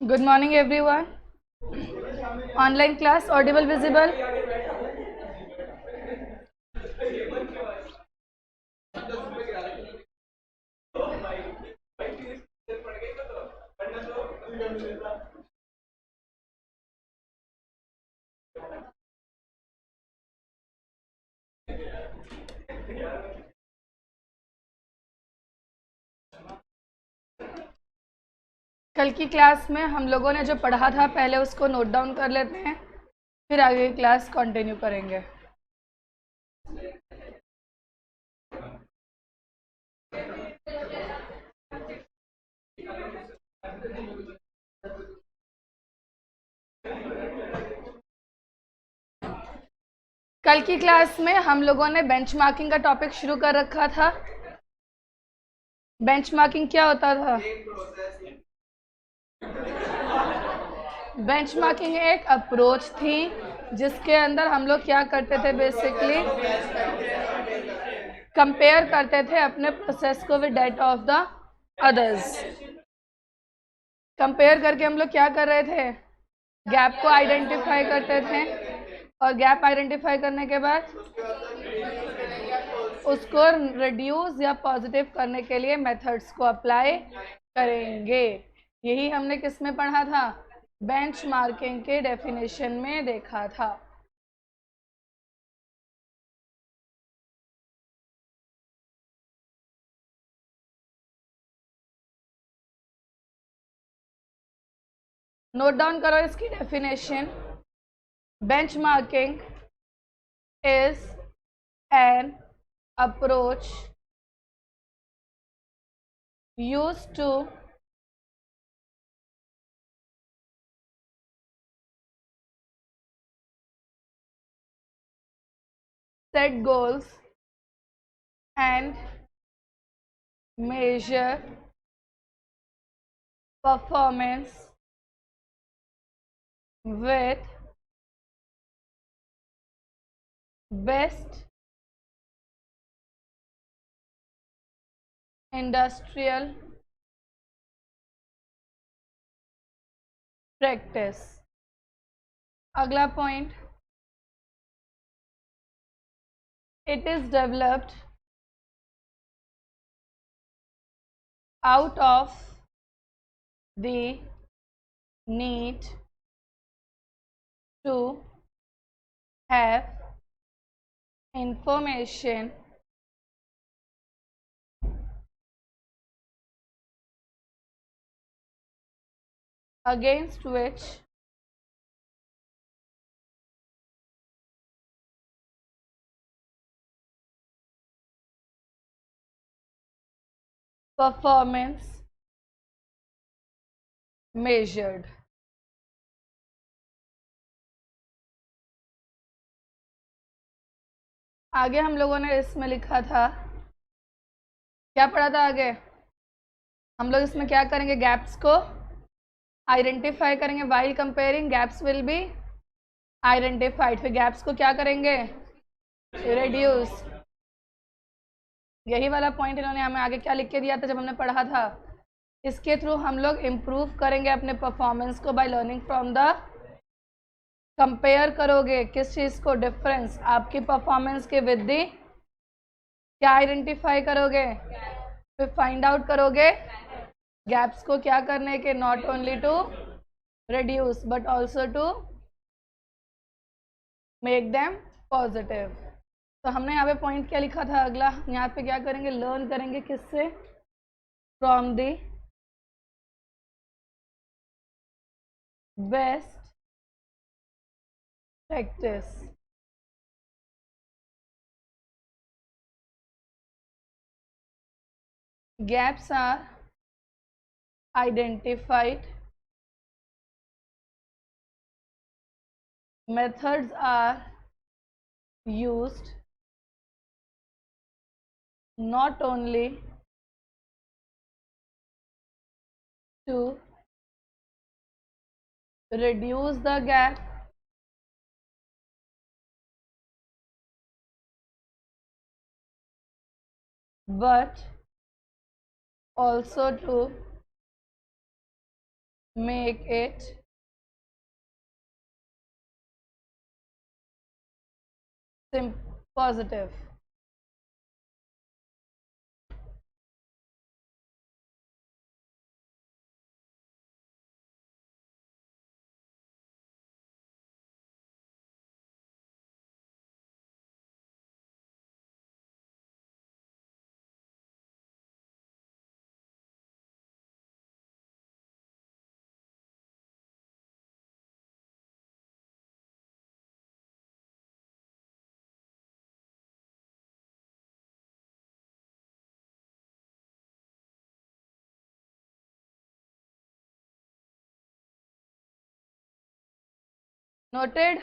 Good morning, everyone. Online class audible, visible? कल की class में हम लोगों ने जो पढ़ा था पहले उसको नोट डाउन कर लेते हैं, फिर आगे की क्लास कंटिन्यू करेंगे। कल की क्लास में हम लोगों ने बेंचमार्किंग का टॉपिक शुरू कर रखा था। बेंचमार्किंग क्या होता था? बेंचमार्किंग एक अप्रोच थी जिसके अंदर हम लोग क्या करते थे, बेसिकली कंपेयर करते थे अपने प्रोसेस को with that of the others. Compare करके हम लोग क्या कर रहे थे, गैप को आइडेंटिफाई करते थे, और गैप आइडेंटिफाई करने के बाद उसको रिड्यूस या पॉजिटिव करने के लिए मेथड्स को अप्लाई करेंगे। यही हमने किस में पढ़ा था? बेंचमार्किंग के डेफिनेशन में देखा था। नोट डाउन करो इसकी definition. Benchmarking is an approach used to set goals and measure performance with best industrial practice। अगला point, it is developed out of the need to have information against which performance measured। आगे हम लोगों ने इसमें लिखा था, क्या पढ़ा था आगे? हम लोग इसमें क्या करेंगे, गैप्स को आइडेंटिफाई करेंगे। While comparing gaps will be identified. फिर गैप्स को क्या करेंगे, रिड्यूस। यही वाला पॉइंट इन्होंने हमें आगे क्या लिख के दिया था जब हमने पढ़ा था। इसके थ्रू हम लोग इम्प्रूव करेंगे अपने परफॉर्मेंस को by learning from the, compare करोगे किस चीज़ को, डिफरेंस आपकी परफॉर्मेंस के विद दी, क्या आइडेंटिफाई करोगे, फिर फाइंड आउट करोगे गैप्स को क्या करने के, not only to reduce but also to make them positive. तो हमने यहाँ पे पॉइंट क्या लिखा था, अगला यहाँ पे क्या करेंगे, लर्न करेंगे किससे, from the best practice. Gaps are identified, methods are used not only to reduce the gap but also to make it positive। Noted.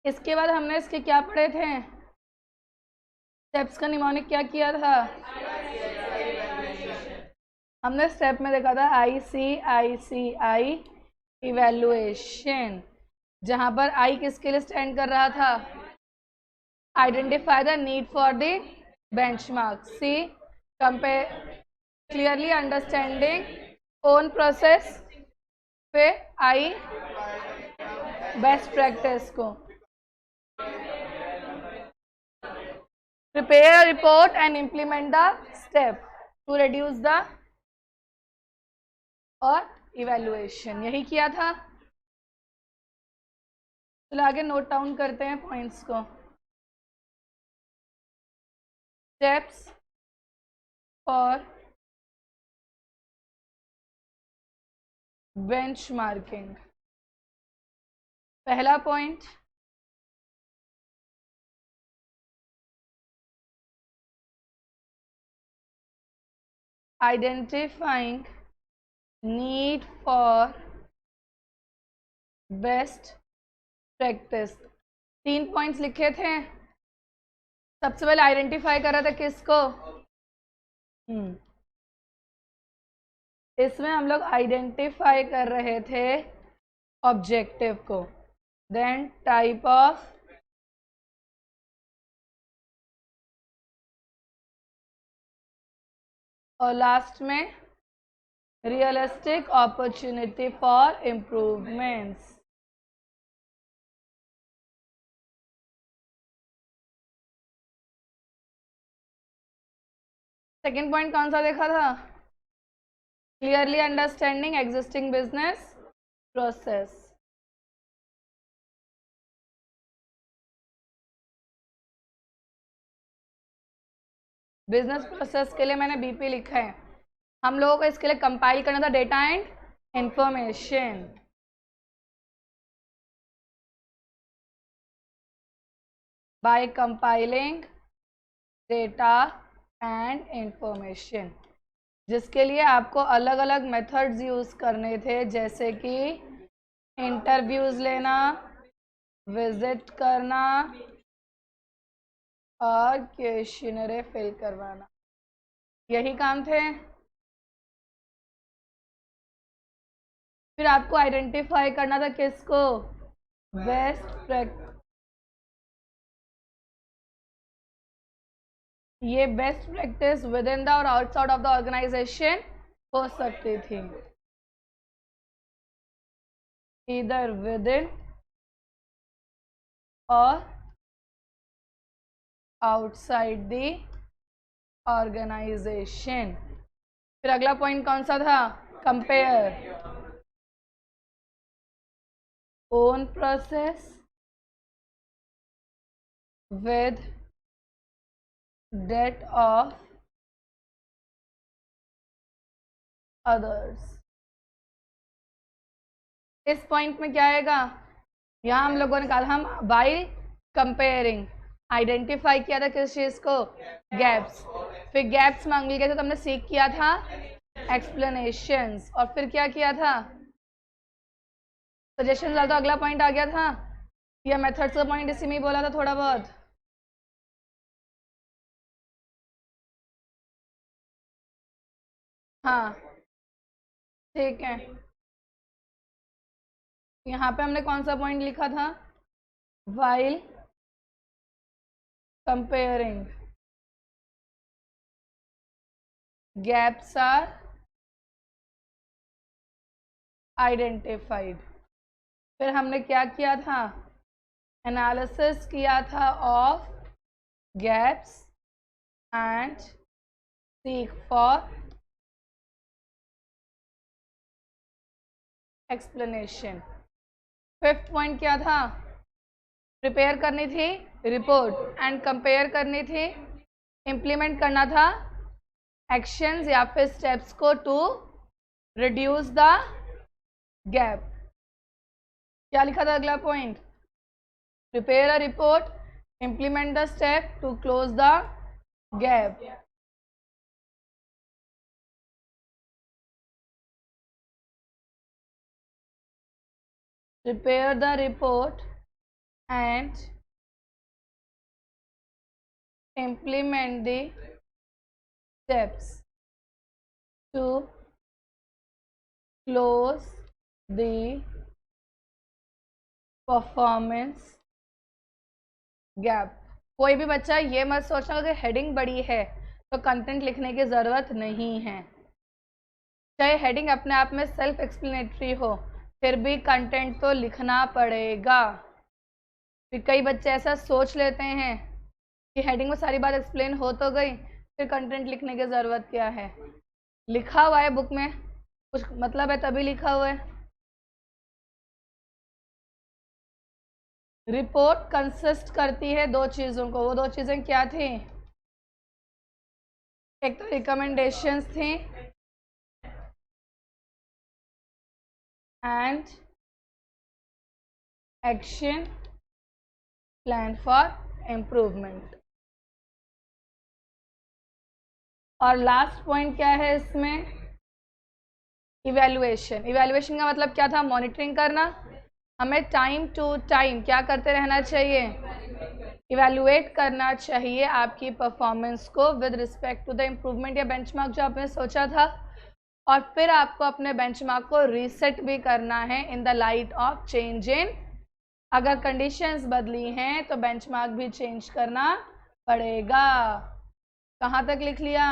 इसके बाद हमने इसके क्या पढ़े थे, स्टेप्स का निमोनिक क्या किया था, हमने स्टेप में देखा था ICICI इवेल्युएशन, जहां पर आई किसके लिए स्टैंड कर रहा था, identify the need for the benchmark, see compare clearly understanding own process, पे आई बेस्ट प्रैक्टिस को, prepare a report and implement the step to reduce the और evaluation, यही किया था। चलो आगे नोट डाउन करते हैं पॉइंट्स को। Steps for benchmarking. पहला point, identifying need for best practice. 3 points लिखे थे, सबसे पहले आइडेंटिफाई कर रहा था किसको, इसमें हम लोग आइडेंटिफाई कर रहे थे ऑब्जेक्टिव को, देन टाइप ऑफ और लास्ट में realistic opportunity for improvements. Second point कौन सा देखा था, clearly understanding existing business process. Business process के लिए मैंने बीपी लिखा है, हम लोगों को इसके लिए कंपाइल करना था data and information. By compiling data and information, जिसके लिए आपको अलग अलग मेथड्स यूज़ करने थे, जैसे कि इंटरव्यूज़ लेना, विजिट करना और क्वेश्चनरी फिल करवाना, यही काम थे। फिर आपको आइडेंटिफाई करना था किसको, बेस्ट प्रैक्टिस। ये best practice with in the और आउटसाइड ऑफ द ऑर्गेनाइजेशन हो सकती थी, इधर विद इन और आउटसाइड द ऑर्गेनाइजेशन। फिर अगला पॉइंट कौन सा था? Compare own process with that of others. इस पॉइंट में क्या आएगा? यहाँ हम लोगों ने कहा हम बाय कंपेयरिंग आइडेंटिफाई किया था किस चीज को? गैप्स। फिर गैप्स मांग लिए थे तो हमने सीख किया था एक्सप्लेनेशंस, और फिर क्या किया था? सजेशन डाला। तो अगला पॉइंट आ गया था, या मेथड्स का पॉइंट इसी में ही बोला था थोड़ा बहुत। हाँ ठीक है, यहाँ पे हमने कौन सा पॉइंट लिखा था? While comparing gaps are identified. फिर हमने क्या किया था? एनालिसिस किया था of gaps and seek for explanation. Fifth point क्या था? प्रिपेयर करनी थी रिपोर्ट एंड कंपेयर करनी थी, इम्प्लीमेंट करना था एक्शंस या फिर स्टेप्स को टू रिड्यूस द गैप। क्या लिखा था अगला point? Prepare a report, implement the step to close the gap. Prepare the report and implement the steps to close the performance gap। कोई भी बच्चा ये मत सोचना अगर हेडिंग बड़ी है तो कंटेंट लिखने की ज़रूरत नहीं है। चाहे हेडिंग अपने आप में सेल्फ एक्सप्लेनेटरी हो, फिर भी कंटेंट तो लिखना पड़ेगा। फिर कई बच्चे ऐसा सोच लेते हैं कि हेडिंग में सारी बात एक्सप्लेन हो तो गई, फिर कंटेंट लिखने की ज़रूरत क्या है? लिखा हुआ है बुक में, कुछ मतलब है तभी लिखा हुआ है। रिपोर्ट कंसिस्ट करती है दो चीज़ों को, वो दो चीज़ें क्या थी? एक तो रिकमेंडेशंस थी and action plan for improvement. और लास्ट पॉइंट क्या है इसमें? इवैल्यूएशन। इवैल्यूएशन का मतलब क्या था? मॉनिटरिंग करना। हमें टाइम टू टाइम क्या करते रहना चाहिए? इवैल्यूएट करना चाहिए आपकी परफॉर्मेंस को with respect to the improvement या बेंचमार्क जो आपने सोचा था, और फिर आपको अपने बेंचमार्क को रीसेट भी करना है in the light of change in. अगर कंडीशंस बदली हैं तो बेंचमार्क भी चेंज करना पड़ेगा। कहाँ तक लिख लिया?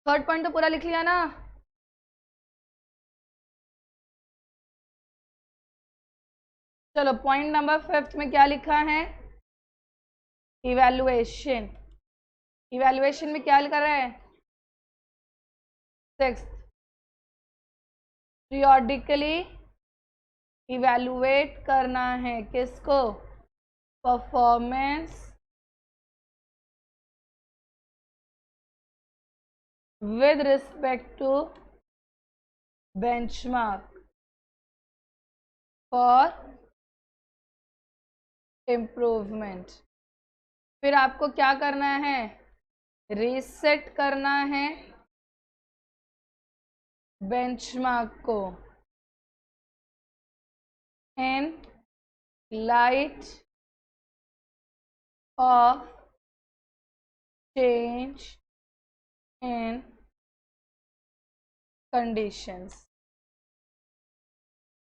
थर्ड पॉइंट तो पूरा लिख लिया ना? चलो पॉइंट नंबर 5 में क्या लिखा है? इवैल्यूएशन। इवैल्यूएशन में क्या लिखा है? 6 पीरियोडिकली इवैल्यूएट करना है किसको? Performance with respect to benchmark for improvement। फिर आपको क्या करना है? रीसेट करना है बेंचमार्क को in light of change in conditions.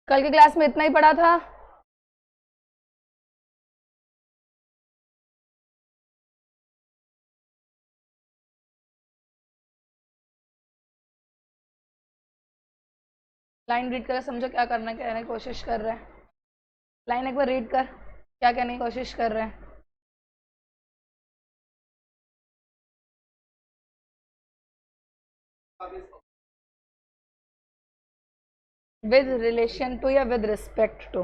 कल की क्लास में इतना ही पढ़ा था। लाइन रीड कर समझो क्या करना, कहने की कोशिश कर रहे हैं। लाइन एक बार रीड कर, क्या कहने की कोशिश कर रहे हैं। विद रिलेशन टू या with respect to?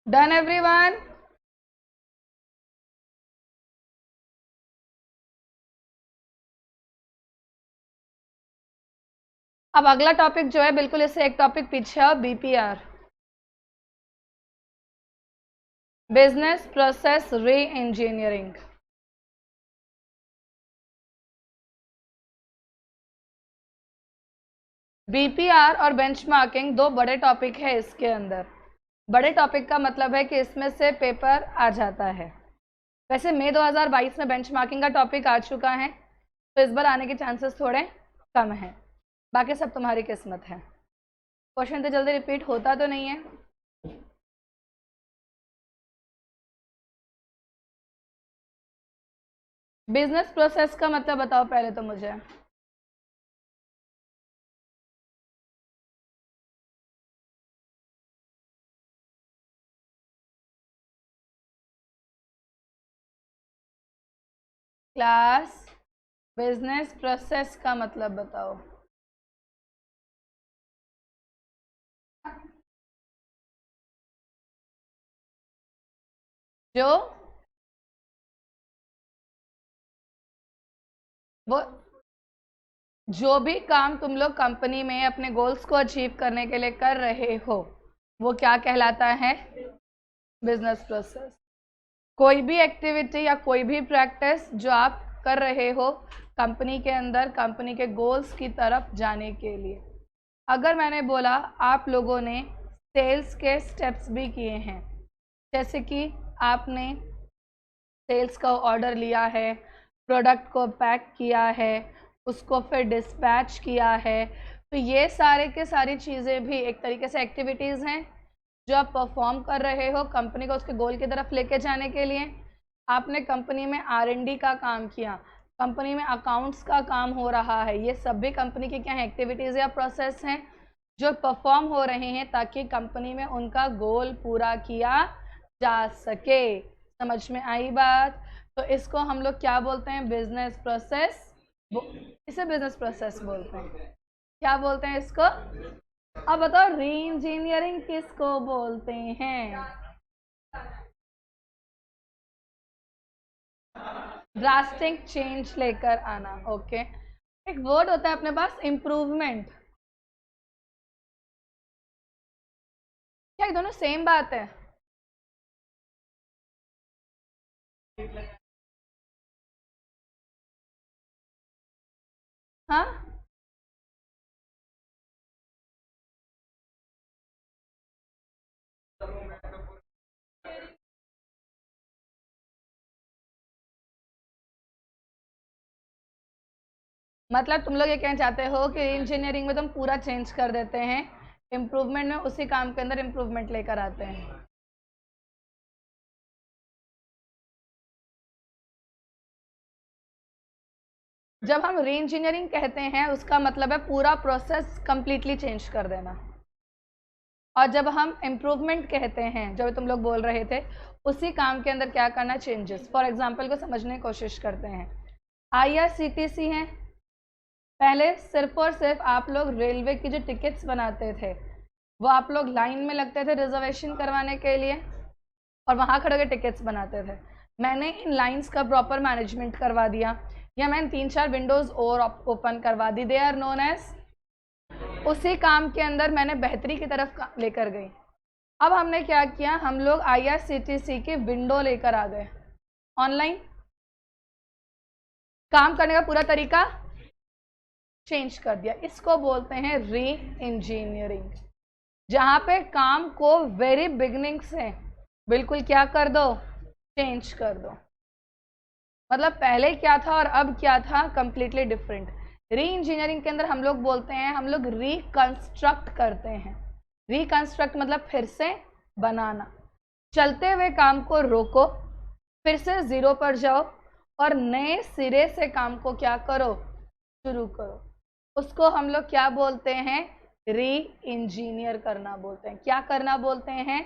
Done everyone? अब अगला टॉपिक जो है बिल्कुल इससे एक टॉपिक पीछे है, बीपीआर, बिजनेस प्रोसेस री इंजीनियरिंग। बीपीआर और बेंचमार्किंग दो बड़े टॉपिक है इसके अंदर। बड़े टॉपिक का मतलब है कि इसमें से पेपर आ जाता है। वैसे मई 2022 में बेंचमार्किंग का टॉपिक आ चुका है, तो इस बार आने के चांसेस थोड़े कम हैं। बाकी सब तुम्हारी किस्मत है। क्वेश्चन तो जल्दी रिपीट होता तो नहीं है। बिजनेस प्रोसेस का मतलब बताओ पहले तो मुझे। क्लास, बिजनेस प्रोसेस का मतलब बताओ। वो जो भी काम तुम लोग कंपनी में अपने गोल्स को अचीव करने के लिए कर रहे हो, वो क्या कहलाता है? Business process. कोई भी एक्टिविटी या कोई भी प्रैक्टिस जो आप कर रहे हो कंपनी के अंदर, कंपनी के गोल्स की तरफ जाने के लिए। अगर मैंने बोला आप लोगों ने सेल्स के स्टेप्स भी किए हैं, जैसे कि आपने सेल्स का ऑर्डर लिया है, प्रोडक्ट को पैक किया है, उसको फिर डिस्पैच किया है, तो ये सारे के सारी चीज़ें भी एक तरीके से एक्टिविटीज़ हैं जो आप परफॉर्म कर रहे हो कंपनी को उसके गोल की तरफ लेके जाने के लिए। आपने कंपनी में R&D का काम किया, कंपनी में अकाउंट्स का काम हो रहा है, ये सब भी कंपनी की क्या है? एक्टिविटीज़ या प्रोसेस हैं जो परफॉर्म हो रहे हैं ताकि कंपनी में उनका गोल पूरा किया जा सके। समझ में आई बात? तो इसको हम लोग क्या बोलते हैं? Business process. इसे बिजनेस प्रोसेस बोलते हैं। क्या बोलते हैं इसको? अब बताओ री इंजीनियरिंग किसको बोलते हैं? ड्रास्टिक चेंज लेकर आना। ओके, एक वर्ड होता है अपने पास, इम्प्रूवमेंट। क्या ये दोनों सेम बात है? हाँ, मतलब तुम लोग ये कहना चाहते हो कि इंजीनियरिंग में तुम पूरा चेंज कर देते हैं, इम्प्रूवमेंट में उसी काम के अंदर इम्प्रूवमेंट लेकर आते हैं। जब हम री इंजीनियरिंग कहते हैं उसका मतलब है पूरा प्रोसेस कंप्लीटली चेंज कर देना। और जब हम इम्प्रूवमेंट कहते हैं, जब तुम लोग बोल रहे थे, उसी काम के अंदर क्या करना? चेंजेस। फॉर एग्जांपल को समझने की कोशिश करते हैं। IRCTC है, पहले सिर्फ और सिर्फ आप लोग रेलवे की जो टिकट्स बनाते थे वो आप लोग लाइन में लगते थे रिजर्वेशन करवाने के लिए और वहाँ खड़े होकर टिकट्स बनाते थे। मैंने इन लाइंस का प्रॉपर मैनेजमेंट करवा दिया, या मैंने 3-4 विंडोज़ और ओपन करवा दी, दे आर नोन एज। उसी काम के अंदर मैंने बेहतरी की तरफ लेकर गई। अब हमने क्या किया? हम लोग IRCTC की विंडो लेकर आ गए, ऑनलाइन काम करने का पूरा तरीका चेंज कर दिया। इसको बोलते हैं री इंजीनियरिंग, जहाँ पे काम को वेरी बिगनिंग से बिल्कुल क्या कर दो? चेंज कर दो। मतलब पहले क्या था और अब क्या था? Completely different. री इंजीनियरिंग के अंदर हम लोग बोलते हैं, हम लोग रिकंस्ट्रक्ट करते हैं। रिकंस्ट्रक्ट मतलब फिर से बनाना। चलते हुए काम को रोको, फिर से जीरो पर जाओ और नए सिरे से काम को क्या करो? शुरू करो। उसको हम लोग क्या बोलते हैं? री इंजीनियर करना बोलते हैं। क्या करना बोलते हैं?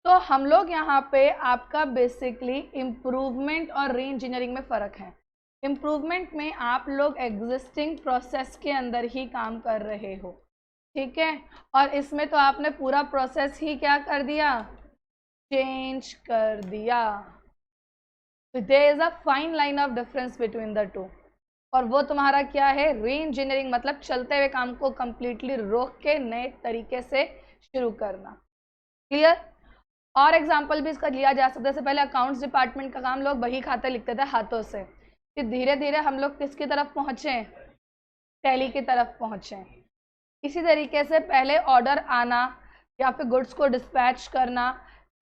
तो हम लोग यहाँ पे आपका बेसिकली इम्प्रूवमेंट और री इंजीनियरिंग में फ़र्क है। इम्प्रूवमेंट में आप लोग एग्जिस्टिंग प्रोसेस के अंदर ही काम कर रहे हो, ठीक है, और इसमें तो आपने पूरा प्रोसेस ही क्या कर दिया, चेंज कर दिया। तो there is a fine line of difference between the two, और वो तुम्हारा क्या है, री इंजीनियरिंग, मतलब चलते हुए काम को कंप्लीटली रोक के नए तरीके से शुरू करना। क्लियर? और एग्जाम्पल भी इसका लिया जा सकता है। इससे पहले अकाउंट्स डिपार्टमेंट का काम लोग बही खाते लिखते थे हाथों से, फिर धीरे धीरे हम लोग किसकी तरफ पहुँचे, टैली की तरफ पहुँचे। इसी तरीके से पहले ऑर्डर आना या फिर गुड्स को डिस्पैच करना,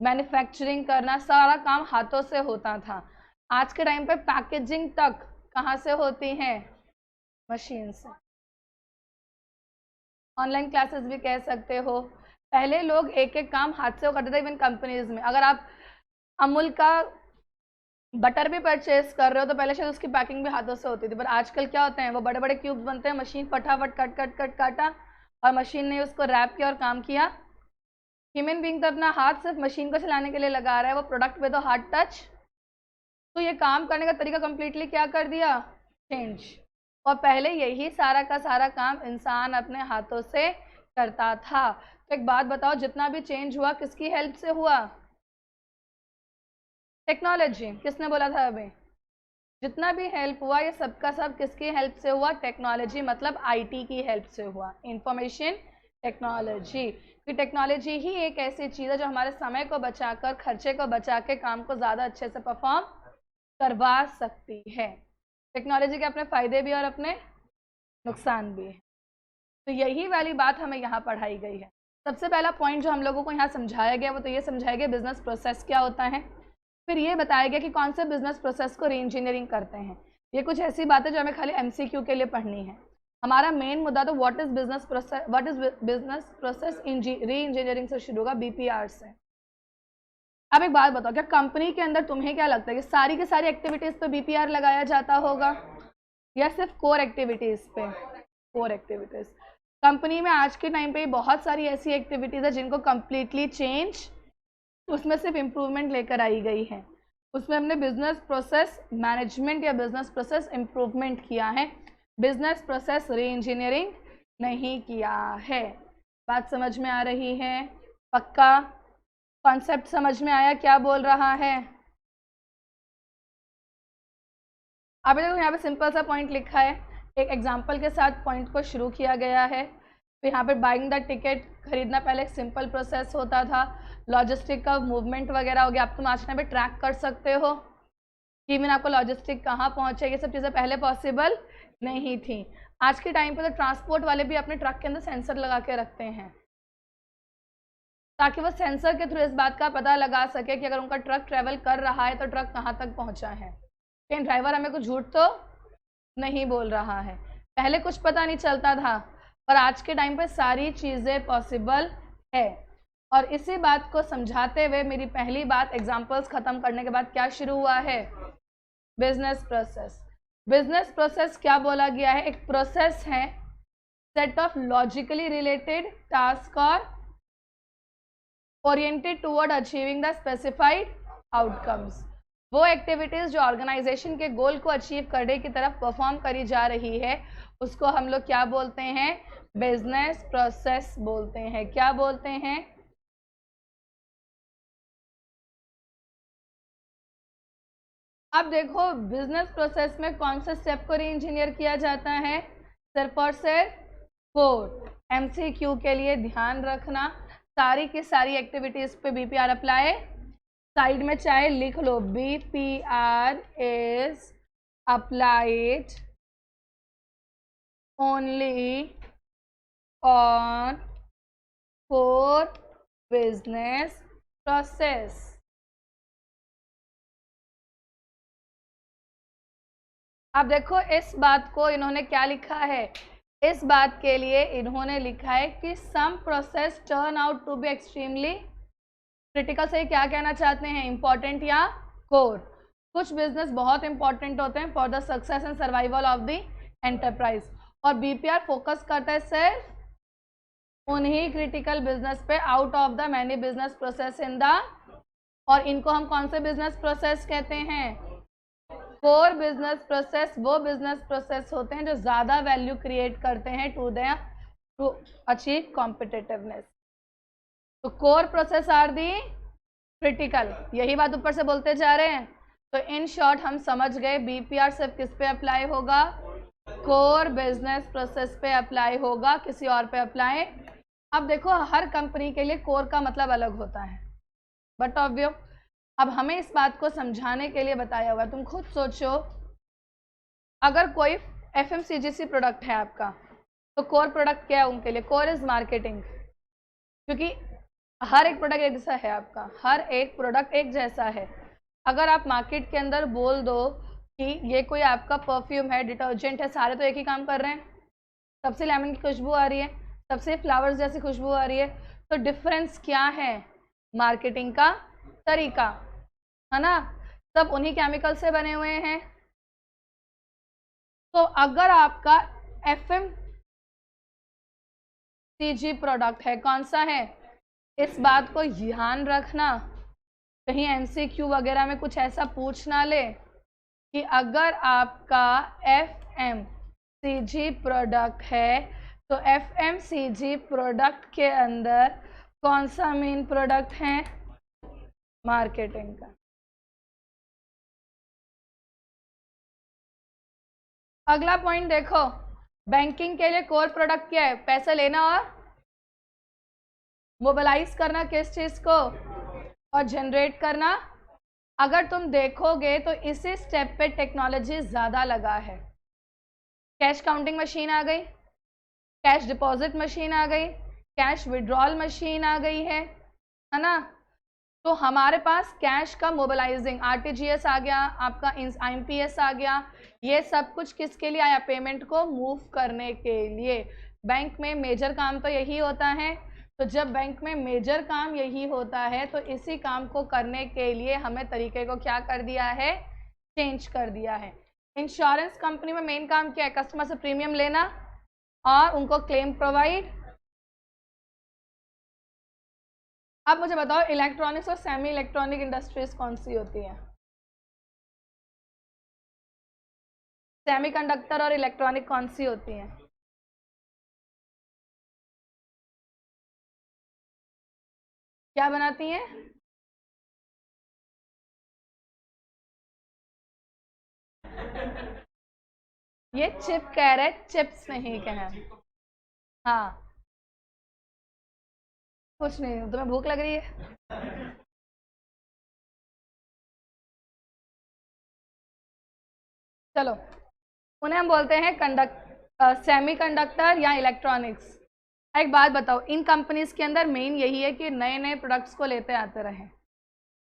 मैन्युफैक्चरिंग करना, सारा काम हाथों से होता था। आज के टाइम पे पैकेजिंग तक कहाँ से होती है, मशीन से। ऑनलाइन क्लासेस भी कह सकते हो। पहले लोग एक एक काम हाथ से करते थे। इवन कंपनीज में अगर आप अमूल का बटर भी परचेज कर रहे हो तो पहले शायद उसकी पैकिंग भी हाथों से होती थी, पर आजकल क्या होते हैं, वो बड़े बड़े क्यूब्स बनते हैं, मशीन फटाफट कट कट कट काटा और मशीन ने उसको रैप किया और काम किया। ह्यूमन बीइंग तो अपना हाथ सिर्फ मशीन को चलाने के लिए लगा रहा है, वो प्रोडक्ट पे तो हाथ टच, तो ये काम करने का तरीका कम्प्लीटली क्या कर दिया, चेंज। और पहले यही सारा का सारा काम इंसान अपने हाथों से करता था। तो एक बात बताओ, जितना भी चेंज हुआ किसकी हेल्प से हुआ, टेक्नोलॉजी। किसने बोला था अभी, जितना भी हेल्प हुआ ये सबका सब किसकी हेल्प से हुआ, टेक्नोलॉजी, मतलब आईटी की हेल्प से हुआ, इंफॉर्मेशन टेक्नोलॉजी। कि टेक्नोलॉजी ही एक ऐसी चीज़ है जो हमारे समय को बचाकर, खर्चे को बचा के काम को ज़्यादा अच्छे से परफॉर्म करवा सकती है। टेक्नोलॉजी के अपने फ़ायदे भी और अपने नुकसान भी है। तो यही वाली बात हमें यहाँ पढ़ाई गई है। सबसे पहला पॉइंट जो हम लोगों को यहाँ समझाया गया वो तो ये समझाया गया बिजनेस प्रोसेस क्या होता है। फिर ये बताया गया कि कौन से बिजनेस प्रोसेस को री इंजीनियरिंग करते हैं। ये कुछ ऐसी बात है जो हमें खाली MCQ के लिए पढ़नी है। हमारा मेन मुद्दा तो what is business process, what is business process री इंजीनियरिंग से शुरू होगा, BPR से। अब एक बात बताओ, क्या कंपनी के अंदर तुम्हें क्या लगता है कि सारी की सारी एक्टिविटीज़ पे BPR लगाया जाता होगा या सिर्फ कोर एक्टिविटीज़ पे? Core activities. कंपनी में आज के टाइम पे बहुत सारी ऐसी एक्टिविटीज़ है जिनको कम्प्लीटली चेंज, उसमें सिर्फ इम्प्रूवमेंट लेकर आई गई है। उसमें हमने बिजनेस प्रोसेस मैनेजमेंट या बिजनेस प्रोसेस इम्प्रूवमेंट किया है, बिजनेस प्रोसेस री इंजीनियरिंग नहीं किया है। बात समझ में आ रही है? पक्का? कॉन्सेप्ट समझ में आया क्या बोल रहा है? अब देखो यहाँ पे सिंपल सा पॉइंट लिखा है, एक एग्जांपल के साथ पॉइंट को शुरू किया गया है। तो यहाँ पे बाइंग द टिकट, खरीदना पहले एक सिंपल प्रोसेस होता था। लॉजिस्टिक का मूवमेंट वगैरह हो गया, अब तुम आज टाइम पे ट्रैक कर सकते हो कि इवन आपको लॉजिस्टिक कहाँ पहुँचे, ये सब चीज़ें पहले पॉसिबल नहीं थी। आज के टाइम पे तो ट्रांसपोर्ट वाले भी अपने ट्रक के अंदर सेंसर लगा के रखते हैं ताकि वो सेंसर के थ्रू इस बात का पता लगा सके कि अगर उनका ट्रक ट्रेवल कर रहा है तो ट्रक कहाँ तक पहुँचा है। लेकिन ड्राइवर हमें कुछ झूठ तो नहीं बोल रहा है। पहले कुछ पता नहीं चलता था, पर आज के टाइम पे सारी चीज़ें पॉसिबल है। और इसी बात को समझाते हुए मेरी पहली बात एग्जांपल्स ख़त्म करने के बाद क्या शुरू हुआ है, बिजनेस प्रोसेस। बिजनेस प्रोसेस क्या बोला गया है, एक प्रोसेस है, set of logically related task और oriented toward achieving the specified outcomes. वो एक्टिविटीज़ जो ऑर्गेनाइजेशन के गोल को अचीव करने की तरफ परफॉर्म करी जा रही है उसको हम लोग क्या बोलते हैं, बिजनेस प्रोसेस बोलते हैं। क्या बोलते हैं? अब देखो बिजनेस प्रोसेस में कौन से स्टेप को री इंजीनियर किया जाता है, सिर्फ और सिर्फ 4। MCQ के लिए ध्यान रखना, सारी की सारी एक्टिविटीज़ पे BPR अप्लाई। साइड में चाहे लिख लो, BPR is applied only on 4 business process. अब देखो इस बात को इन्होंने क्या लिखा है, इस बात के लिए इन्होंने लिखा है कि some process turn out to be extremely critical. से क्या कहना चाहते हैं, इंपॉर्टेंट या कोर। कुछ बिजनेस बहुत इंपॉर्टेंट होते हैं for the success and survival of the enterprise, और BPR फोकस करता है सिर्फ उन्हीं क्रिटिकल बिजनेस पे out of the many business process in the, और इनको हम कौन से बिजनेस प्रोसेस कहते हैं? कोर बिजनेस प्रोसेस वो बिजनेस प्रोसेस होते हैं जो ज़्यादा वैल्यू क्रिएट करते हैं टू अचीव कॉम्पिटिटिवनेस। तो core process are the critical, यही बात ऊपर से बोलते जा रहे हैं। तो इन शॉर्ट हम समझ गए बीपीआर सिर्फ किस पे अप्लाई होगा? कोर बिजनेस प्रोसेस पे अप्लाई होगा, किसी और पे अप्लाई। अब देखो हर कंपनी के लिए कोर का मतलब अलग होता है, बट ऑब्वियस अब हमें इस बात को समझाने के लिए बताया हुआ। तुम खुद सोचो, अगर कोई एफएमसीजीसी प्रोडक्ट है आपका, तो कोर प्रोडक्ट क्या है उनके लिए? कोर इज मार्केटिंग, क्योंकि हर एक प्रोडक्ट एक जैसा है आपका, हर एक प्रोडक्ट एक जैसा है। अगर आप मार्केट के अंदर बोल दो कि ये कोई आपका परफ्यूम है, डिटर्जेंट है, सारे तो एक ही काम कर रहे हैं, सबसे लेमन की खुशबू आ रही है, सबसे फ्लावर्स जैसी खुशबू आ रही है, तो डिफरेंस क्या है? मार्केटिंग का तरीका, है ना? सब उन्हीं केमिकल से बने हुए हैं। तो अगर आपका एफएमसीजी प्रोडक्ट है, कौन सा है? इस बात को ध्यान रखना, कहीं एमसीक्यू वगैरह में कुछ ऐसा पूछ ना ले कि अगर आपका एफएमसीजी प्रोडक्ट है तो एफएमसीजी प्रोडक्ट के अंदर कौन सा मेन प्रोडक्ट है? मार्केटिंग का। अगला पॉइंट देखो, बैंकिंग के लिए कोर प्रोडक्ट क्या है? पैसा लेना और मोबिलाइज करना, किस चीज को? और जनरेट करना। अगर तुम देखोगे तो इसी स्टेप पे टेक्नोलॉजी ज़्यादा लगा है। कैश काउंटिंग मशीन आ गई, कैश डिपॉजिट मशीन आ गई, कैश विड्रॉल मशीन आ गई है ना? तो हमारे पास कैश का मोबिलाइजिंग, आरटीजीएस आ गया, आपका आईएमपीएस आ गया, ये सब कुछ किसके लिए आया? पेमेंट को मूव करने के लिए। बैंक में मेजर काम तो यही होता है। तो जब बैंक में मेजर काम यही होता है तो इसी काम को करने के लिए हमें तरीके को क्या कर दिया है? चेंज कर दिया है। इंश्योरेंस कंपनी में मेन काम क्या है? कस्टमर से प्रीमियम लेना और उनको क्लेम प्रोवाइड। अब मुझे बताओ इलेक्ट्रॉनिक्स और सेमी इलेक्ट्रॉनिक इंडस्ट्रीज कौन सी होती है? सेमीकंडक्टर और इलेक्ट्रॉनिक कौन सी होती हैं? क्या बनाती हैं? ये चिप कह रहे, चिप्स नहीं कह रहे। हाँ, कुछ नहीं। तुम्हें भूख लग रही है? चलो, उन्हें हम बोलते हैं सेमी कंडक्टर या इलेक्ट्रॉनिक्स। एक बात बताओ, इन कंपनीज के अंदर मेन यही है कि नए नए प्रोडक्ट्स को लेते आते रहें।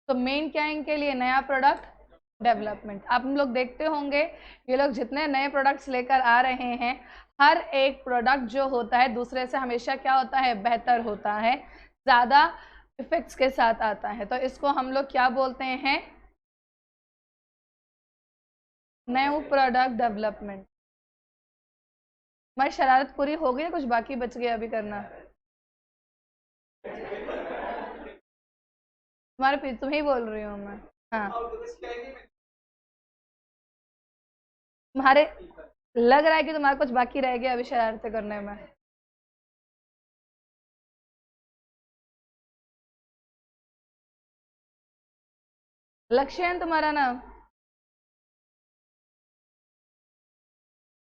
तो मेन क्या है इनके लिए? नया प्रोडक्ट डेवलपमेंट। आप हम लोग देखते होंगे ये लोग जितने नए प्रोडक्ट्स लेकर आ रहे हैं, हर एक प्रोडक्ट जो होता है दूसरे से हमेशा क्या होता है? बेहतर होता है, ज़्यादा इफेक्ट्स के साथ आता है। तो इसको हम लोग क्या बोलते हैं? New product development. हमारी शरारत पूरी हो गई है, कुछ बाकी बच गया अभी करना? तुम्हारे पीछे तुम्हें ही बोल रही हूँ मैं। हाँ, तुम्हारे लग रहा है कि तुम्हारा कुछ बाकी रह गया अभी शरारतें करने में। लक्ष्य है तुम्हारा नाम?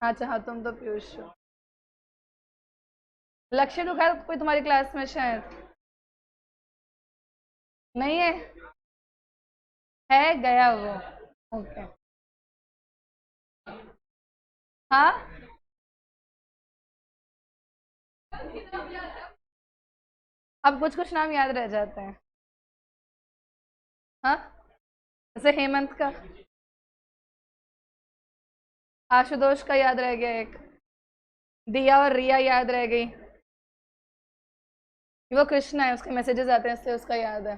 अच्छा हाँ, तुम तो पीयूष हो। लक्ष्य तो खैर कोई तुम्हारी क्लास में शायद नहीं है। है गया वो। ओके। हाँ, अब कुछ कुछ नाम याद रह जाते हैं। हाँ, जैसे हेमंत का, आशुतोष का याद रह गया एक, दिया और रिया याद रह गई। वो कृष्णा है, उसके मैसेजेस आते हैं इससे उसका याद है।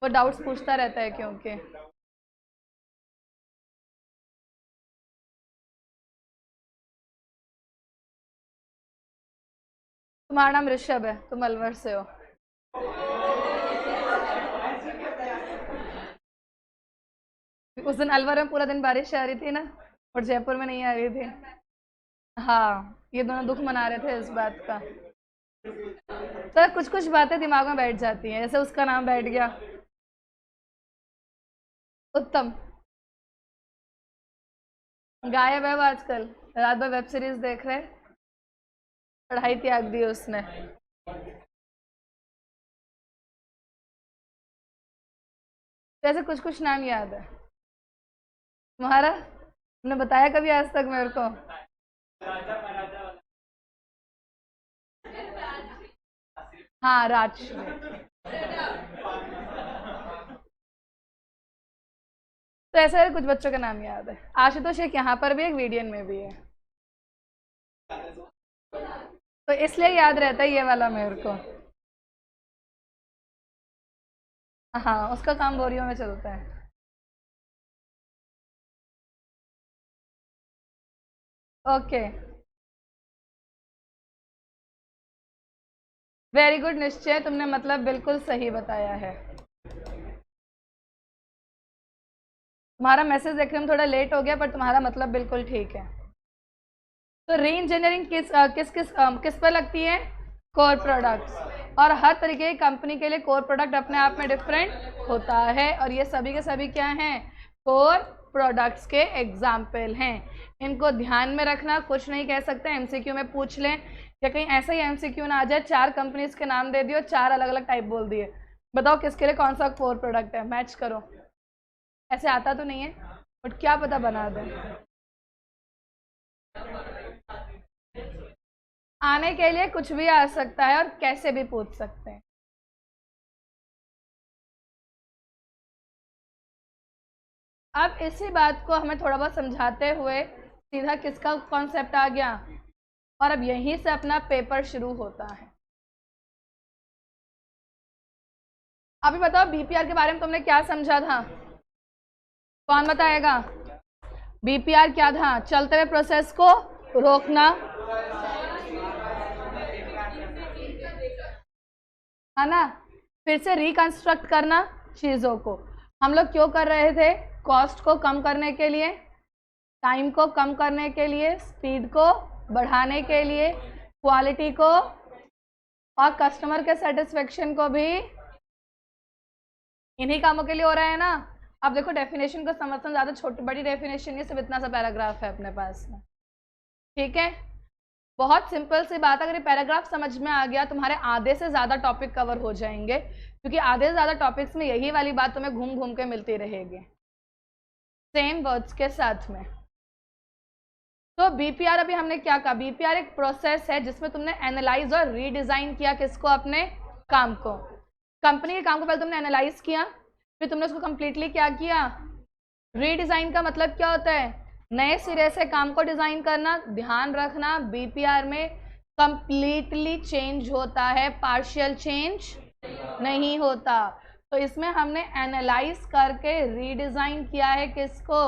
वो डाउट्स पूछता रहता है क्योंकि तुम्हारा नाम ऋषभ है, तुम अलवर से हो। उस दिन अलवर में पूरा दिन बारिश आ रही थी ना, और जयपुर में नहीं आ रही थी। हाँ, ये दोनों दुख मना रहे थे इस बात का। तो कुछ कुछ बातें दिमाग में बैठ जाती हैं, जैसे उसका नाम बैठ गया उत्तम। गायब है वो आजकल, रात भर वेब सीरीज देख रहे, पढ़ाई त्याग दी उसने। तो ऐसे कुछ कुछ नाम याद है तुम्हारा? तुमने बताया कभी आज तक मेरे को? हाँ, राजश्री। तो ऐसे कुछ बच्चों का नाम याद है। आशुतोष एक यहाँ पर भी, एक वीडियन में भी है, तो इसलिए याद रहता है ये वाला मेरे को। हाँ, उसका काम बोरियों में चलता है। ओके, वेरी गुड निश्चय, तुमने मतलब बिल्कुल सही बताया है। तुम्हारा मैसेज देखने में थोड़ा लेट हो गया, पर तुम्हारा मतलब बिल्कुल ठीक है। तो री इंजीनियरिंग किस पर लगती है? Core products. और हर तरीके की कंपनी के लिए कोर प्रोडक्ट अपने आप में डिफरेंट होता है, और ये सभी के सभी क्या हैं? कोर प्रोडक्ट्स के एग्जाम्पल हैं। इनको ध्यान में रखना, कुछ नहीं कह सकते, एमसीक्यू में पूछ लें, या कहीं ऐसा ही एमसीक्यू ना आ जाए 4 कंपनीज के नाम दे दियो, 4 अलग अलग टाइप बोल दिए, बताओ किसके लिए कौन सा कोर प्रोडक्ट है, मैच करो। ऐसे आता तो नहीं है, बट क्या पता बना दो। आने के लिए कुछ भी आ सकता है और कैसे भी पूछ सकते हैं। अब इसी बात को हमें थोड़ा बहुत समझाते हुए सीधा किसका कॉन्सेप्ट आ गया, और अब यहीं से अपना पेपर शुरू होता है। अभी बताओ बीपीआर के बारे में तुमने क्या समझा था? कौन बताएगा? बीपीआर क्या था? चलते हुए प्रोसेस को रोकना, है ना, फिर से रिकंस्ट्रक्ट करना चीज़ों को। हम लोग क्यों कर रहे थे? कॉस्ट को कम करने के लिए, टाइम को कम करने के लिए, स्पीड को बढ़ाने के लिए, क्वालिटी को और कस्टमर के सेटिस्फेक्शन को भी इन्हीं कामों के लिए हो रहा है ना। अब देखो डेफिनेशन को समझना ज़्यादा छोटी बड़ी डेफिनेशन नहीं, सिर्फ इतना सा पैराग्राफ है अपने पास में, ठीक है। बहुत सिंपल सी बात, अगर ये पैराग्राफ समझ में आ गया तुम्हारे आधे से ज़्यादा टॉपिक कवर हो जाएंगे, क्योंकि आधे से ज़्यादा टॉपिक्स में यही वाली बात तुम्हें घूम घूम के मिलती रहेगी सेम वर्ड्स के साथ में। तो बीपीआर अभी हमने क्या कहा? बीपीआर एक प्रोसेस है जिसमें तुमने एनालाइज और रीडिज़ाइन किया किसको? अपने काम को। कंपनी के काम को पहले तुमने एनालाइज किया, फिर तुमने उसको कंप्लीटली क्या किया? रीडिज़ाइन का मतलब क्या होता है? नए सिरे से काम को डिज़ाइन करना। ध्यान रखना बीपीआर में कंप्लीटली चेंज होता है, पार्शियल चेंज नहीं होता। तो इसमें हमने एनालाइज करके रीडिज़ाइन किया है किसको?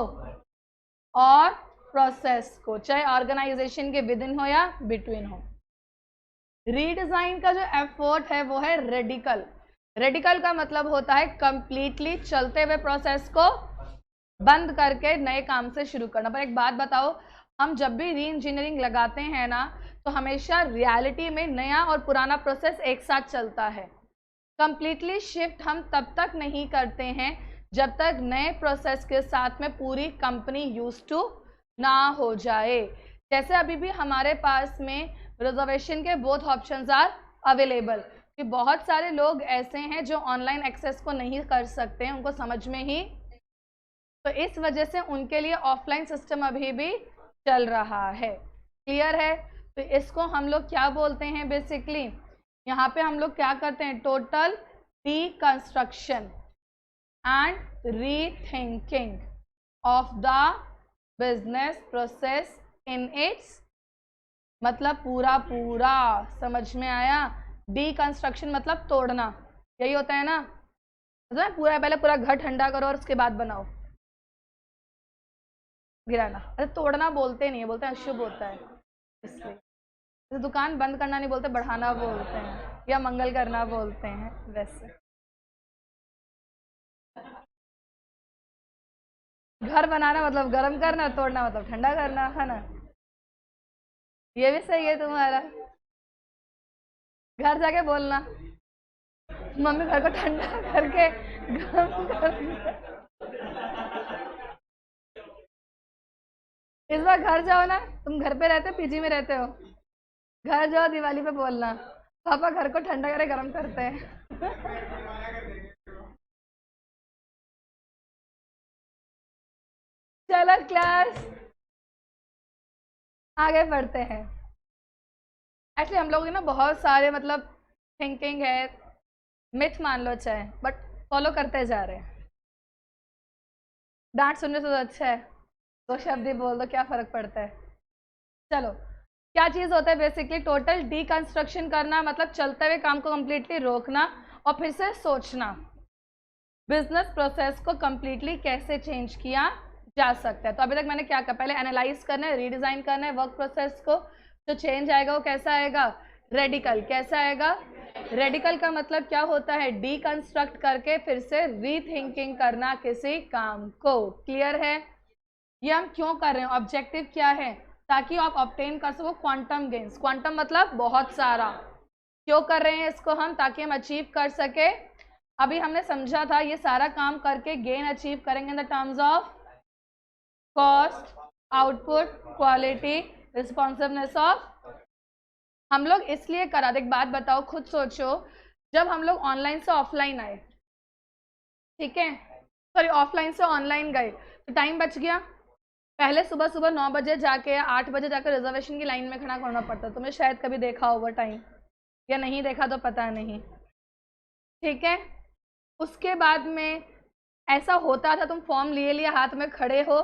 और प्रोसेस को, चाहे ऑर्गेनाइजेशन के विद इन हो या बिटवीन हो। रीडिज़ाइन का जो एफर्ट है वो है रेडिकल। रेडिकल का मतलब होता है कंप्लीटली चलते हुए प्रोसेस को बंद करके नए काम से शुरू करना। पर एक बात बताओ, हम जब भी री इंजीनियरिंग लगाते हैं ना, तो हमेशा रियलिटी में नया और पुराना प्रोसेस एक साथ चलता है। कंप्लीटली शिफ्ट हम तब तक नहीं करते हैं जब तक नए प्रोसेस के साथ में पूरी कंपनी यूज टू ना हो जाए। जैसे अभी भी हमारे पास में रिजर्वेशन के बोथ ऑप्शंस आर अवेलेबल, कि बहुत सारे लोग ऐसे हैं जो ऑनलाइन एक्सेस को नहीं कर सकते हैं, उनको समझ में ही, तो इस वजह से उनके लिए ऑफलाइन सिस्टम अभी भी चल रहा है। क्लियर है? तो इसको हम लोग क्या बोलते हैं? बेसिकली यहाँ पे हम लोग क्या करते हैं? Total reconstruction and rethinking of the business process in its, मतलब पूरा पूरा, समझ में आया? डीकंस्ट्रक्शन मतलब तोड़ना, यही होता है ना, मतलब पूरा पहले पूरा घर ठंडा करो और उसके बाद बनाओ, गिराना। अरे तोड़ना बोलते नहीं है, बोलते हैं अशुभ होता है इसलिए। जैसे दुकान बंद करना नहीं बोलते, बढ़ाना बोलते हैं, या मंगल करना बोलते हैं, वैसे। घर बनाना मतलब गर्म करना, तोड़ना मतलब ठंडा करना, है ना? ये भी सही है तुम्हारा। घर जाके बोलना मम्मी घर को ठंडा करके गर्म कर। इस बार घर जाओ ना, तुम घर पे रहते हो, पीजी में रहते हो, घर जाओ दिवाली पे बोलना पापा घर को ठंडा करे गर्म करते हैं। चलो क्लास आगे बढ़ते हैं। एक्चुअली हम लोग ना बहुत सारे मतलब थिंकिंग है, मिथ मान लो चाहे, बट फॉलो करते जा रहे हैं। डांट सुनने से तो अच्छा है दो शब्द ही बोल दो, क्या फर्क पड़ता है। चलो, क्या चीज़ होता है बेसिकली? टोटल डीकंस्ट्रक्शन करना, मतलब चलते हुए काम को कम्प्लीटली रोकना और फिर से सोचना बिजनेस प्रोसेस को कम्प्लीटली कैसे चेंज किया जा सकता है। तो अभी तक मैंने क्या कहा, पहले एनालाइज करना है, रीडिज़ाइन करना है वर्क प्रोसेस को। जो चेंज आएगा वो कैसा आएगा? रेडिकल। कैसा आएगा? रेडिकल का मतलब क्या होता है? डीकंस्ट्रक्ट करके फिर से रीथिंकिंग करना किसी काम को। क्लियर है? ये हम क्यों कर रहे हैं, ऑब्जेक्टिव क्या है? ताकि आप ऑब्टेन कर सको क्वांटम गेन्स। क्वांटम मतलब बहुत सारा। क्यों कर रहे हैं इसको हम? ताकि हम अचीव कर सके। अभी हमने समझा था ये सारा काम करके गेन अचीव करेंगे in the terms of cost, output, quality, responsiveness of. हम लोग इसलिए करा, एक बात बताओ, खुद सोचो, जब हम लोग ऑनलाइन से ऑफलाइन आए, ठीक है, सॉरी ऑफलाइन से ऑनलाइन गए, तो टाइम बच गया। पहले सुबह सुबह 9 बजे जाके या 8 बजे जाकर रिजर्वेशन की लाइन में खड़ा करना पड़ता। तुमने शायद कभी देखा ओवर टाइम, या नहीं देखा तो पता नहीं, ठीक है। उसके बाद में ऐसा होता था, तुम फॉर्म लिए लिए हाथ में खड़े हो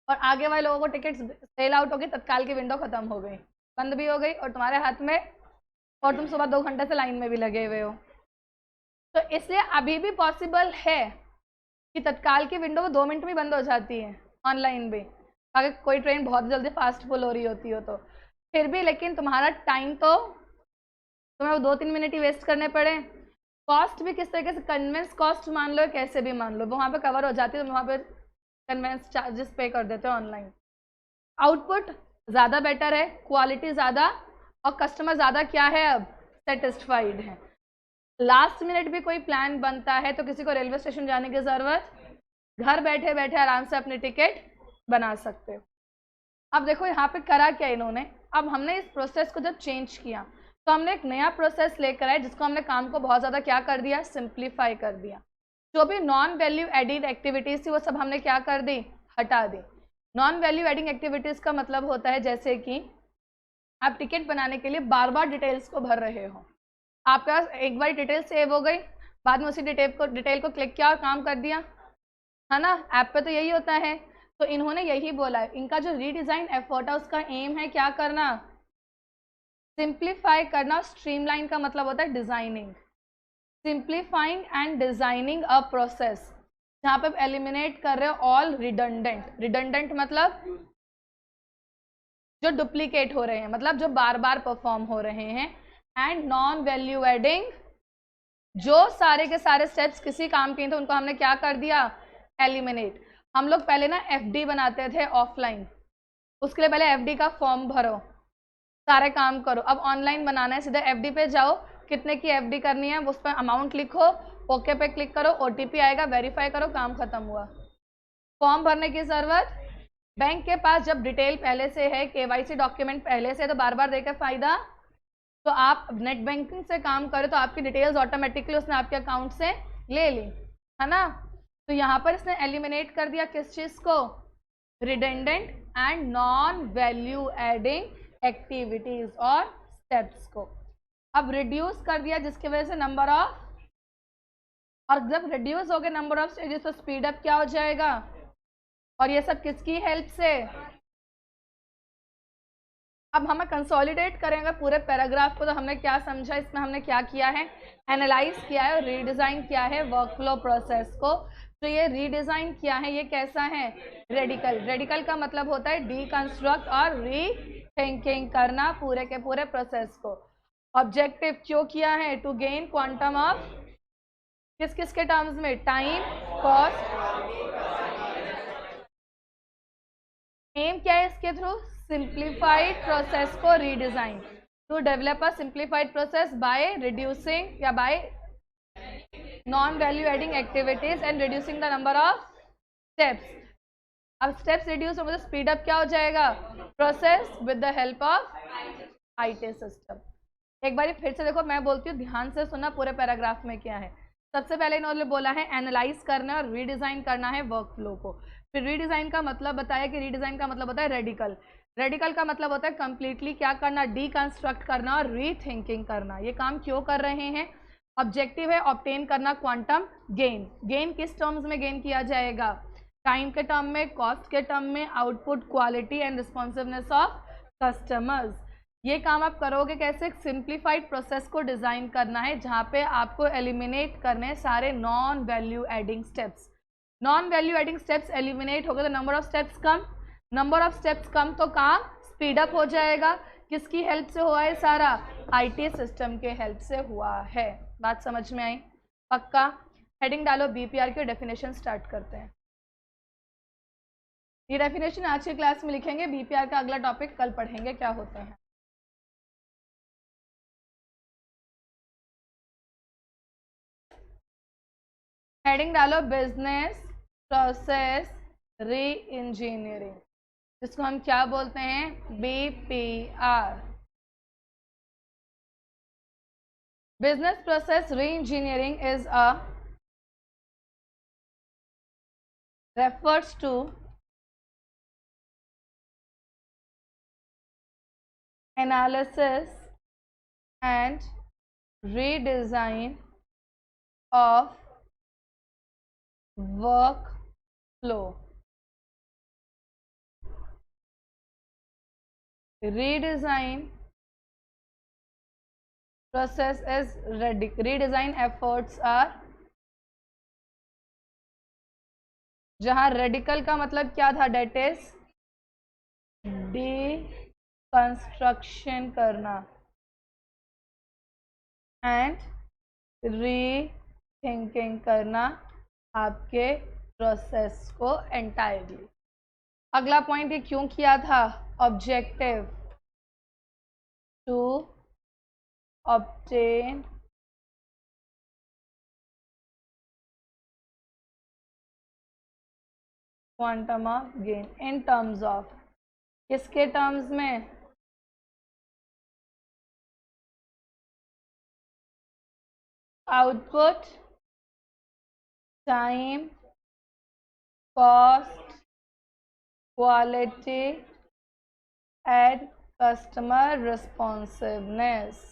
और आगे वाले लोगों को टिकट सेल आउट हो गई, तत्काल की विंडो खत्म हो गई, बंद भी हो गई और तुम्हारे हाथ में, और तुम सुबह 2 घंटे से लाइन में भी लगे हुए हो। तो इसलिए अभी भी पॉसिबल है कि तत्काल की विंडो वो 2 मिनट में बंद हो जाती है ऑनलाइन भी, अगर कोई ट्रेन बहुत जल्दी फास्ट फुल हो रही होती हो तो। फिर भी लेकिन तुम्हारा टाइम तो तुम्हें वो 2-3 मिनट ही वेस्ट करने पड़े। कॉस्ट भी किस तरीके से, कन्वेंस कॉस्ट मान लो, कैसे भी मान लो, वो वहाँ पे कवर हो जाती है, तो वहाँ पे कन्वेंस चार्जेस पे कर देते हो ऑनलाइन। आउटपुट ज़्यादा बेटर है, क्वालिटी ज़्यादा, और कस्टमर ज़्यादा क्या है अब, सेटिस्फाइड है। लास्ट मिनट भी कोई प्लान बनता है तो किसी को रेलवे स्टेशन जाने की ज़रूरत, घर बैठे बैठे आराम से अपनी टिकट बना सकते हो। अब देखो यहाँ पे करा क्या इन्होंने, अब हमने इस प्रोसेस को जब चेंज किया तो हमने एक नया प्रोसेस लेकर आए, जिसको हमने काम को बहुत ज़्यादा क्या कर दिया, सिंप्लीफाई कर दिया। जो भी नॉन वैल्यू एडिड एक्टिविटीज़ थी वो सब हमने क्या कर दी, हटा दी। नॉन वैल्यू एडिंग एक्टिविटीज़ का मतलब होता है जैसे कि आप टिकट बनाने के लिए बार बार डिटेल्स को भर रहे हो, आपका एक बार डिटेल सेव हो गई, बाद में उसी डिटेल को क्लिक किया और काम कर दिया, है ना। ऐप पे तो यही होता है। तो इन्होंने यही बोला है, इनका जो रीडिज़ाइन एफर्ट है उसका एम है क्या करना, सिंप्लीफाई करना। स्ट्रीमलाइन का मतलब होता है designing, simplifying and designing a process, जहाँ पे एलिमिनेट कर रहे हो ऑल रिडंडेंट। रिडंडेंट मतलब जो डुप्लीकेट हो रहे हैं, मतलब जो बार बार परफॉर्म हो रहे हैं, एंड नॉन वैल्यू एडिंग, जो सारे के सारे स्टेप्स किसी काम के तो उनको हमने क्या कर दिया, एलिमिनेट। हम लोग पहले ना एफडी बनाते थे ऑफलाइन, उसके लिए पहले एफडी का फॉर्म भरो, सारे काम करो। अब ऑनलाइन बनाना है, सीधा एफडी पे जाओ, कितने की एफडी करनी है उस पर अमाउंट लिखो, ओके पे क्लिक करो, ओटीपी आएगा, वेरीफाई करो, काम खत्म हुआ। फॉर्म भरने की ज़रूरत, बैंक के पास जब डिटेल पहले से है, केवाईसी डॉक्यूमेंट पहले से, तो बार बार देकर फ़ायदा। तो आप नेट बैंकिंग से काम करें तो आपकी डिटेल्स ऑटोमेटिकली उसने आपके अकाउंट से ले ली, है ना। तो यहाँ पर इसने एलिमिनेट कर दिया किस चीज़ को, redundant and non value adding activities और स्टेप्स को। अब रिड्यूस कर दिया, जिसकी वजह से नंबर ऑफ, और जब रिड्यूस हो गए नंबर ऑफ स्टेजेस तो स्पीड अप क्या हो जाएगा, और ये सब किसकी हेल्प से। अब हमें कंसोलिडेट करेंगे पूरे पैराग्राफ को, तो हमने क्या समझा, इसमें हमने क्या किया है, एनालाइज किया है और रीडिज़ाइन किया है वर्कफ्लो प्रोसेस को। तो ये रीडिज़ाइन किया है, ये कैसा है, रेडिकल। रेडिकल का मतलब होता है डीकंस्ट्रक्ट और थिंकिंग करना पूरे के पूरे प्रोसेस को। ऑब्जेक्टिव क्यों किया है? टू गेन क्वांटम ऑफ किस किस के टर्म्स में? Time, cost. एम क्या है इसके थ्रू? सिंप्लीफाइड प्रोसेस को redesign, to develop a simplified process by reducing या by non value adding activities and reducing the number of steps. अब स्टेप्स रिड्यूस होंगे तो स्पीड अप क्या हो जाएगा? Process with the help of IT system. एक बार फिर से देखो, मैं बोलती हूँ, ध्यान से सुनना पूरे पैराग्राफ में क्या है। सबसे पहले इन्होंने बोला है एनालाइज करना और रीडिजाइन करना है वर्क फ्लो को। फिर रीडिजाइन का मतलब बताया कि रीडिजाइन का मतलब होता है रेडिकल। रेडिकल का मतलब होता है कंप्लीटली क्या करना? डीकंस्ट्रक्ट करना और रीथिंकिंग करना। ये काम क्यों कर रहे हैं? ऑब्जेक्टिव है ऑब्टेन करना क्वांटम गेन। गेन किस टर्म्स में गेन किया जाएगा? टाइम के टर्म में, कॉस्ट के टर्म में, output, quality and responsiveness of customers. ये काम आप करोगे कैसे? सिंप्लीफाइड प्रोसेस को डिजाइन करना है जहां पे आपको एलिमिनेट करने हैं सारे non value adding steps. Non value adding steps eliminate हो गए तो नंबर ऑफ स्टेप्स कम, नंबर ऑफ स्टेप्स कम तो काम स्पीड अप हो जाएगा। किसकी हेल्प से हुआ है? सारा आईटी सिस्टम के हेल्प से हुआ है। बात समझ में आई? पक्का? हेडिंग डालो बीपीआर की, डेफिनेशन स्टार्ट करते हैं। ये डेफिनेशन आज की क्लास में लिखेंगे, बीपीआर का अगला टॉपिक कल पढ़ेंगे क्या होता है। हेडिंग डालो बिजनेस प्रोसेस री इंजीनियरिंग, जिसको हम क्या बोलते हैं? बीपीआर। बिजनेस प्रोसेस री engineering is a refers to analysis and redesign of work flow. Redesign process is redesign efforts are, जहां रेडिकल का मतलब क्या था? डेट इज डीकंस्ट्रक्शन करना एंड रीथिंकिंग करना आपके प्रोसेस को एंटायरली। अगला पॉइंट ये क्यों किया था? Objective to obtain quantum of gain in terms of, किसके टर्म्स में? Output, time, cost, quality and customer responsiveness.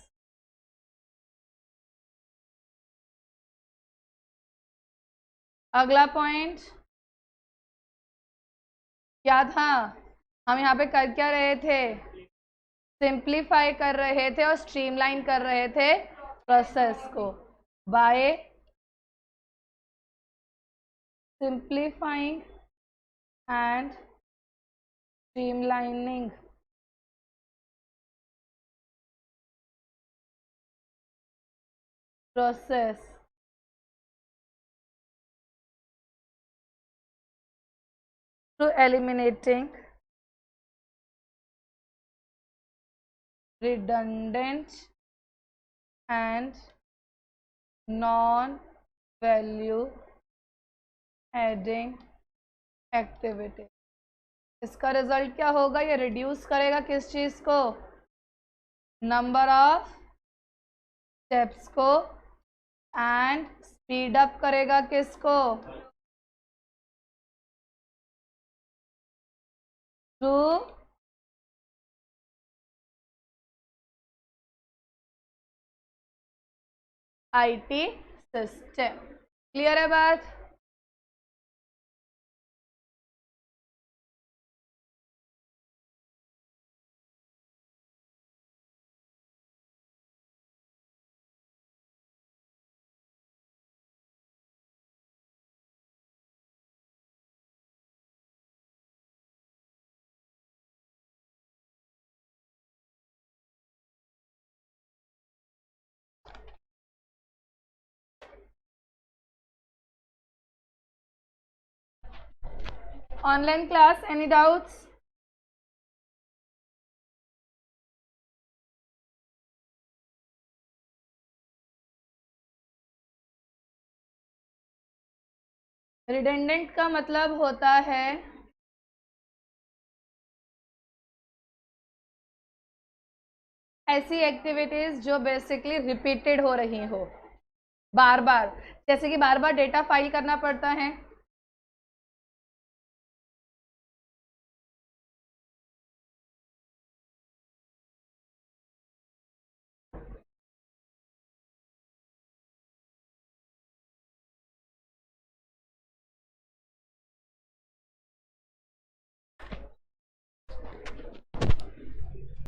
अगला पॉइंट क्या था? हम यहाँ पे कर क्या रहे थे? सिंप्लीफाई कर रहे थे और स्ट्रीमलाइन कर रहे थे प्रोसेस को by simplifying and streamlining process to eliminating redundant and non-value adding activity। इसका रिजल्ट क्या होगा? ये रिड्यूस करेगा किस चीज को? नंबर ऑफ स्टेप्स को एंड स्पीड अप करेगा किसको? Through IT system. क्लियर है बात? Online class, any doubts? Redundant का मतलब होता है ऐसी एक्टिविटीज जो बेसिकली रिपीटेड हो रही हो बार बार, जैसे कि बार बार डेटा फाइल करना पड़ता है,